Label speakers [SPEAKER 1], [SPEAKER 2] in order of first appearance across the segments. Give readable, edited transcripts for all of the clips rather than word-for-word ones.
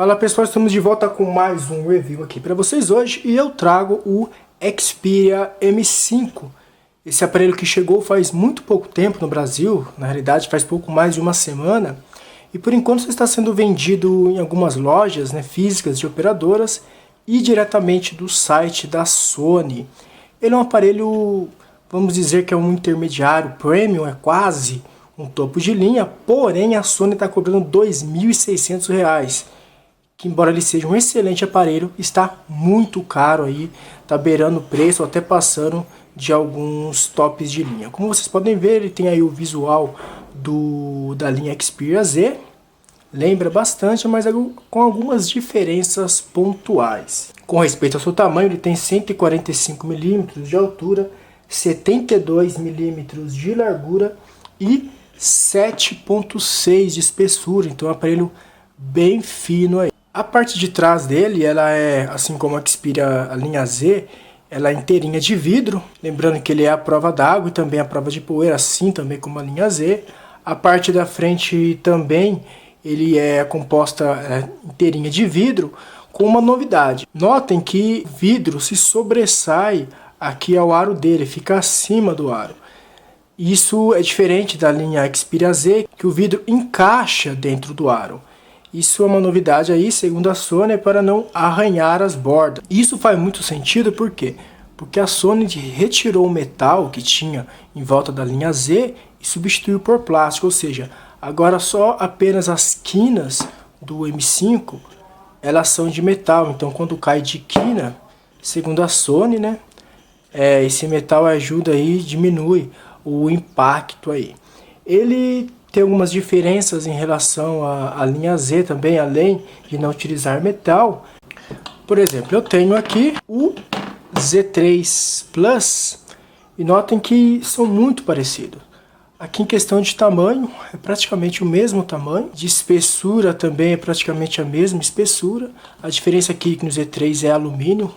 [SPEAKER 1] Fala pessoal, estamos de volta com mais um review aqui para vocês hoje e eu trago o Xperia M5. Esse aparelho que chegou faz muito pouco tempo no Brasil, na realidade faz pouco mais de uma semana, e por enquanto está sendo vendido em algumas lojas físicas de operadoras e diretamente do site da Sony. Ele é um aparelho, vamos dizer que é um intermediário premium, é quase um topo de linha, porém a Sony está cobrando R$ 2.600. Que embora ele seja um excelente aparelho, está muito caro aí, está beirando o preço, até passando de alguns tops de linha. Como vocês podem ver, ele tem aí o visual da linha Xperia Z, lembra bastante, mas com algumas diferenças pontuais. Com respeito ao seu tamanho, ele tem 145 mm de altura, 72 mm de largura e 7.6 de espessura, então é um aparelho bem fino aí. A parte de trás dele, ela é, assim como a Xperia a linha Z, ela é inteirinha de vidro, lembrando que ele é a prova d'água e também a prova de poeira, assim também como a linha Z. A parte da frente também, ele é composta inteirinha de vidro, com uma novidade. Notem que o vidro se sobressai aqui ao aro dele, fica acima do aro. Isso é diferente da linha Xperia Z, que o vidro encaixa dentro do aro. Isso é uma novidade aí, segundo a Sony, para não arranhar as bordas. Isso faz muito sentido, por quê? Porque a Sony retirou o metal que tinha em volta da linha Z e substituiu por plástico, ou seja, agora só apenas as quinas do M5, elas são de metal. Então quando cai de quina, segundo a Sony, esse metal ajuda aí, diminui o impacto aí. Ele tem algumas diferenças em relação à linha Z também, além de não utilizar metal. Por exemplo, eu tenho aqui o Z3 Plus e notem que são muito parecidos. Aqui em questão de tamanho, é praticamente o mesmo tamanho. De espessura também é praticamente a mesma espessura. A diferença aqui é que no Z3 é alumínio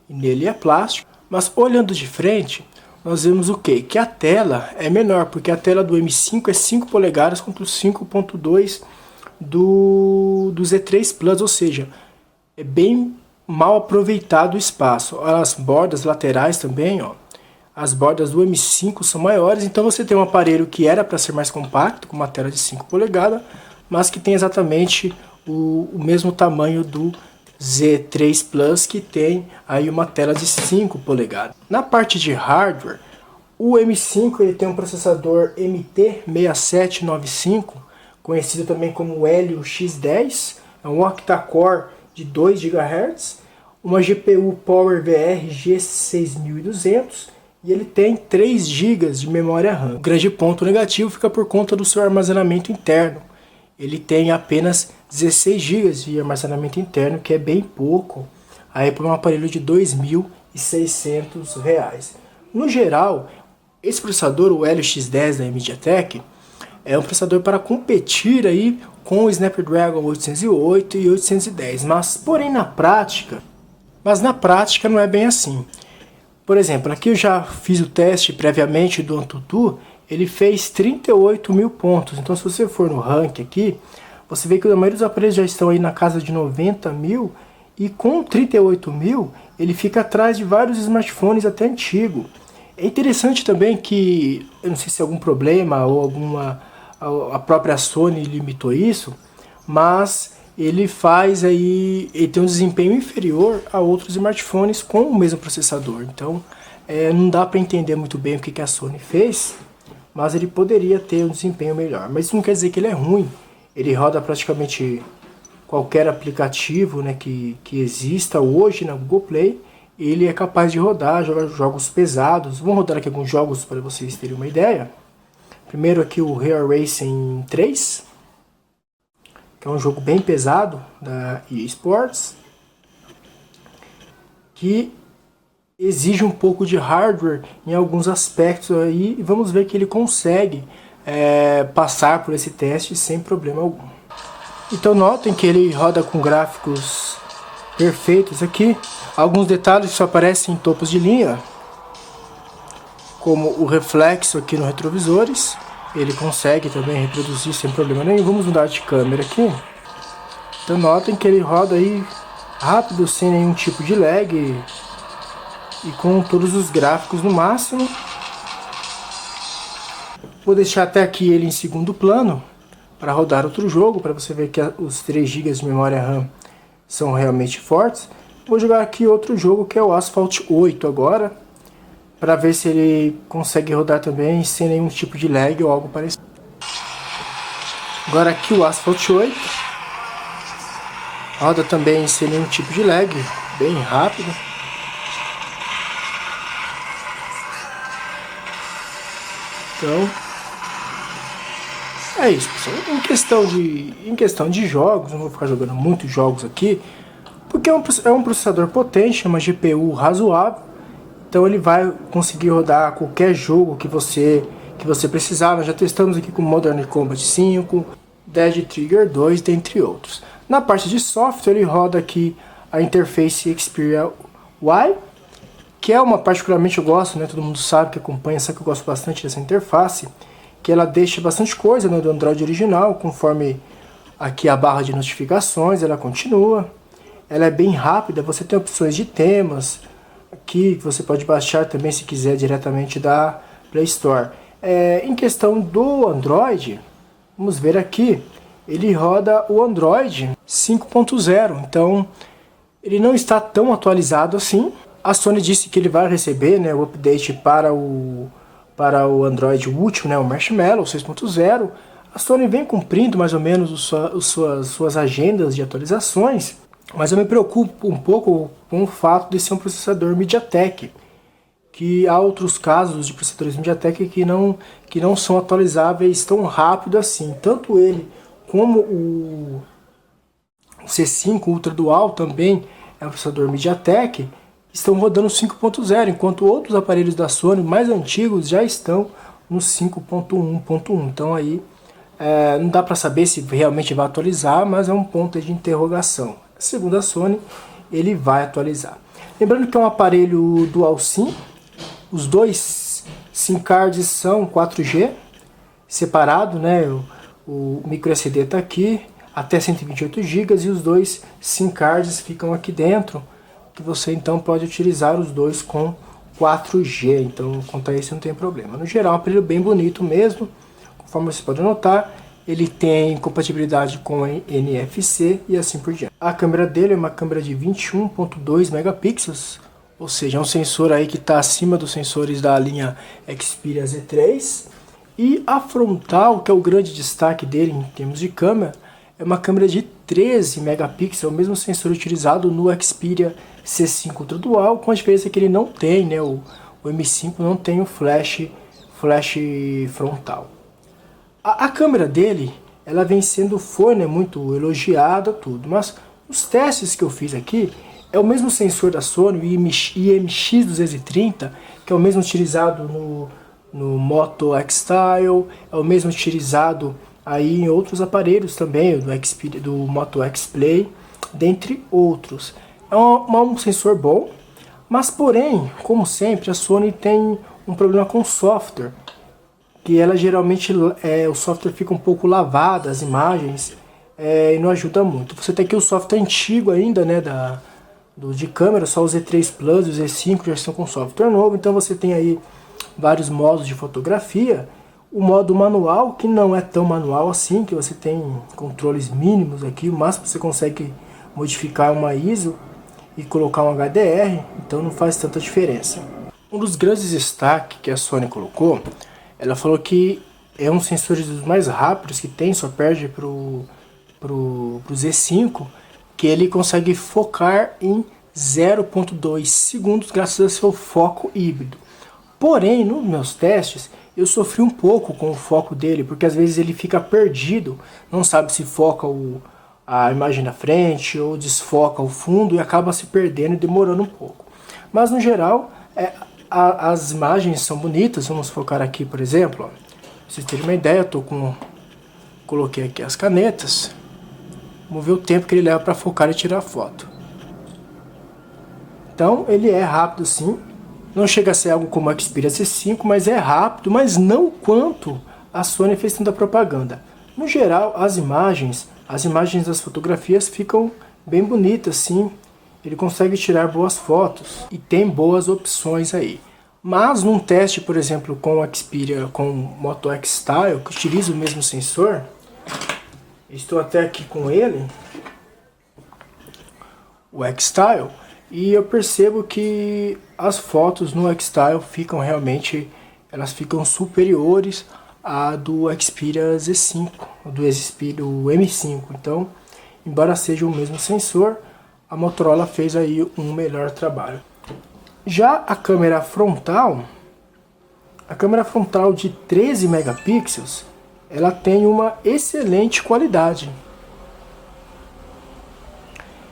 [SPEAKER 1] e nele é plástico. Mas olhando de frente, nós vemos o quê? Que a tela é menor, porque a tela do M5 é 5 polegadas contra os 5.2 do Z3 Plus, ou seja, é bem mal aproveitado o espaço. As bordas laterais também, as bordas do M5 são maiores, então você tem um aparelho que era para ser mais compacto, com uma tela de 5 polegadas, mas que tem exatamente o mesmo tamanho do Z3 Plus, que tem aí uma tela de 5 polegadas. Na parte de hardware, o M5 ele tem um processador MT6795, conhecido também como Helio X10, é um octa-core de 2 GHz, uma GPU PowerVR G6200 e ele tem 3 GB de memória RAM. O grande ponto negativo fica por conta do seu armazenamento interno. Ele tem apenas 16 GB de armazenamento interno, que é bem pouco aí para um aparelho de R$ 2.600. No geral, esse processador, o Helio X10 da MediaTek, é um processador para competir aí com o Snapdragon 808 e 810, mas na prática não é bem assim. Por exemplo, aqui eu já fiz o teste previamente do AnTuTu, ele fez 38 mil pontos. Então se você for no ranking aqui, você vê que a maioria dos aparelhos já estão aí na casa de 90 mil, e com 38 mil ele fica atrás de vários smartphones até antigos. É interessante também que, eu não sei se é algum problema ou a própria Sony limitou isso, mas ele tem um desempenho inferior a outros smartphones com o mesmo processador. Então não dá para entender muito bem o que a Sony fez, mas ele poderia ter um desempenho melhor. Mas isso não quer dizer que ele é ruim. Ele roda praticamente qualquer aplicativo que exista hoje na Google Play. Ele é capaz de rodar jogos pesados. Vamos rodar aqui alguns jogos para vocês terem uma ideia. Primeiro aqui o Real Racing 3, que é um jogo bem pesado da EA Sports, que exige um pouco de hardware em alguns aspectos aí, e vamos ver que ele consegue passar por esse teste sem problema algum. Então notem que ele roda com gráficos perfeitos aqui. Alguns detalhes só aparecem em topos de linha, como o reflexo aqui nos retrovisores. Ele consegue também reproduzir sem problema nenhum. Vamos mudar de câmera aqui. Então notem que ele roda aí rápido, sem nenhum tipo de lag e com todos os gráficos no máximo. Vou deixar até aqui ele em segundo plano para rodar outro jogo, para você ver que os 3 GB de memória RAM são realmente fortes. Vou jogar aqui outro jogo que é o Asphalt 8 agora, para ver se ele consegue rodar também sem nenhum tipo de lag ou algo parecido. Agora aqui o Asphalt 8 roda também sem nenhum tipo de lag, bem rápido. Então é isso, pessoal. Em questão de jogos, não vou ficar jogando muitos jogos aqui, porque é um processador potente, é uma GPU razoável, então ele vai conseguir rodar qualquer jogo que você precisar. Nós já testamos aqui com Modern Combat 5, Dead Trigger 2, dentre outros. Na parte de software, ele roda aqui a interface Xperia Y, que é uma particularmente eu gosto, né? Todo mundo sabe que acompanha, sabe que eu gosto bastante dessa interface, que ela deixa bastante coisa, né, do Android original, conforme aqui a barra de notificações, ela continua. Ela é bem rápida, você tem opções de temas aqui, que você pode baixar também se quiser diretamente da Play Store. Em questão do Android, vamos ver aqui, ele roda o Android 5.0, então ele não está tão atualizado assim. A Sony disse que ele vai receber, né, o update para o Android último, né, o Marshmallow 6.0. A Sony vem cumprindo mais ou menos suas agendas de atualizações, mas eu me preocupo um pouco com o fato de ser um processador MediaTek, que há outros casos de processadores MediaTek que não são atualizáveis tão rápido assim. Tanto ele como o C5 Ultra Dual também é um processador MediaTek, estão rodando 5.0, enquanto outros aparelhos da Sony mais antigos já estão no 5.1.1. Então aí não dá para saber se realmente vai atualizar, mas é um ponto de interrogação. Segundo a Sony, ele vai atualizar. Lembrando que é um aparelho Dual SIM, os dois SIM cards são 4G, separado, né? O micro SD está aqui, até 128 GB, e os dois SIM cards ficam aqui dentro, que você então pode utilizar os dois com 4G, então quanto a isso não tem problema. No geral, é um aparelho bem bonito mesmo, conforme você pode notar, ele tem compatibilidade com NFC e assim por diante. A câmera dele é uma câmera de 21.2 megapixels, ou seja, é um sensor aí que está acima dos sensores da linha Xperia Z3, e a frontal, que é o grande destaque dele em termos de câmera, é uma câmera de 13 megapixels, o mesmo sensor utilizado no Xperia C5 Ultra Dual, com a diferença que ele não tem, né, o M5 não tem o flash frontal. A câmera dele, ela vem sendo muito elogiada, tudo, mas os testes que eu fiz aqui, é o mesmo sensor da Sony, o IMX230, que é o mesmo utilizado no Moto X-Style, é o mesmo utilizado aí em outros aparelhos também, do Moto X-Play, dentre outros. É um sensor bom, mas porém, como sempre, a Sony tem um problema com o software, que ela geralmente, o software fica um pouco lavado, as imagens, e não ajuda muito. Você tem aqui o software antigo ainda, né, de câmera, só o Z3 Plus e o Z5 já estão com software novo, então você tem aí vários modos de fotografia. O modo manual, que não é tão manual assim, que você tem controles mínimos aqui, o máximo que você consegue modificar uma ISO e colocar um HDR, então não faz tanta diferença. Um dos grandes destaques que a Sony colocou, ela falou que é um sensor dos mais rápidos que tem, só perde pro Z5, que ele consegue focar em 0.2 segundos graças ao seu foco híbrido. Porém, nos meus testes, eu sofri um pouco com o foco dele, porque às vezes ele fica perdido, não sabe se foca a imagem na frente ou desfoca o fundo e acaba se perdendo e demorando um pouco. Mas no geral, as imagens são bonitas. Vamos focar aqui, por exemplo, ó. Pra vocês terem uma ideia, coloquei aqui as canetas. Vamos ver o tempo que ele leva para focar e tirar a foto. Então ele é rápido sim. Não chega a ser algo como a Xperia C5, mas é rápido, mas não quanto a Sony fez tanta propaganda. No geral, as imagens das fotografias ficam bem bonitas, sim. Ele consegue tirar boas fotos e tem boas opções aí. Mas num teste, por exemplo, com o Xperia, com o Moto X Style, que utiliza o mesmo sensor, estou até aqui com ele, o X Style, e eu percebo que as fotos no X Style ficam realmente, elas ficam superiores à do Xperia Z5, do M5. Então, embora seja o mesmo sensor, a Motorola fez aí um melhor trabalho. Já a câmera frontal de 13 megapixels, ela tem uma excelente qualidade.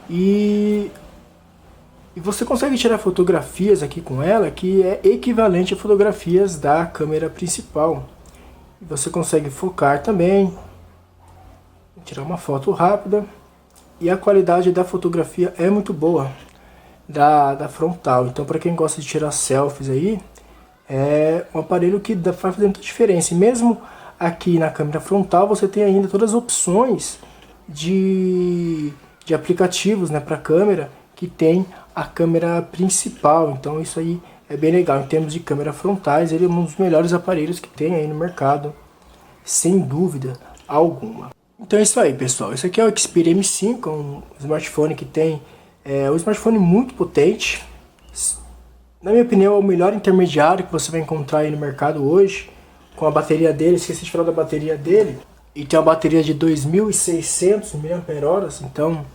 [SPEAKER 1] E você consegue tirar fotografias aqui com ela que é equivalente a fotografias da câmera principal. E você consegue focar também, tirar uma foto rápida. E a qualidade da fotografia é muito boa, da frontal. Então, para quem gosta de tirar selfies aí, é um aparelho que faz fazer muita diferença. E mesmo aqui na câmera frontal, você tem ainda todas as opções de aplicativos, né, para câmera, que tem a câmera principal. Então, isso aí é bem legal. Em termos de câmera frontais, ele é um dos melhores aparelhos que tem aí no mercado, sem dúvida alguma. Então é isso aí, pessoal. Esse aqui é o Xperia M5, um smartphone que tem um smartphone muito potente. Na minha opinião, é o melhor intermediário que você vai encontrar aí no mercado hoje. Com a bateria dele, esqueci de falar da bateria dele. E tem uma bateria de 2.600 mAh, então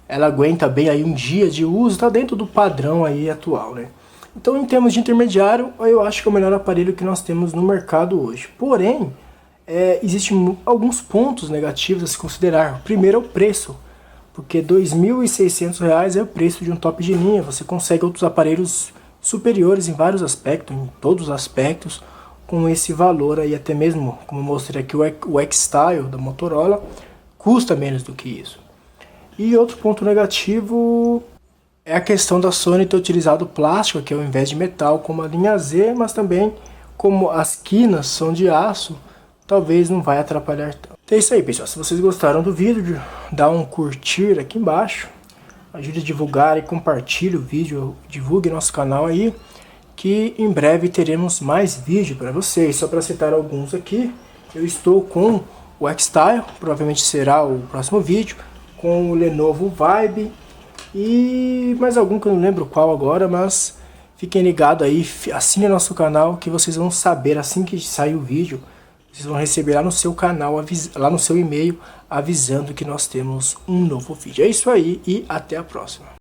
[SPEAKER 1] ela aguenta bem aí um dia de uso, está dentro do padrão aí atual, né? Então, em termos de intermediário, eu acho que é o melhor aparelho que nós temos no mercado hoje. Porém, existem alguns pontos negativos a se considerar. O primeiro é o preço, porque R$ 2.600 é o preço de um top de linha. Você consegue outros aparelhos superiores em vários aspectos, em todos os aspectos, com esse valor aí, até mesmo, como eu mostrei aqui, o X-Style da Motorola custa menos do que isso. E outro ponto negativo é a questão da Sony ter utilizado plástico aqui ao invés de metal, como a linha Z, mas também como as quinas são de aço, talvez não vai atrapalhar tanto. Então é isso aí, pessoal. Se vocês gostaram do vídeo, dá um curtir aqui embaixo, ajude a divulgar e compartilhe o vídeo, divulgue nosso canal aí, que em breve teremos mais vídeo para vocês. Só para citar alguns aqui, eu estou com o X-Style, provavelmente será o próximo vídeo, com o Lenovo Vibe e mais algum que eu não lembro qual agora, mas fiquem ligados aí, assinem nosso canal que vocês vão saber assim que sair o vídeo. Vocês vão receber lá no seu canal, lá no seu e-mail, avisando que nós temos um novo vídeo. É isso aí e até a próxima.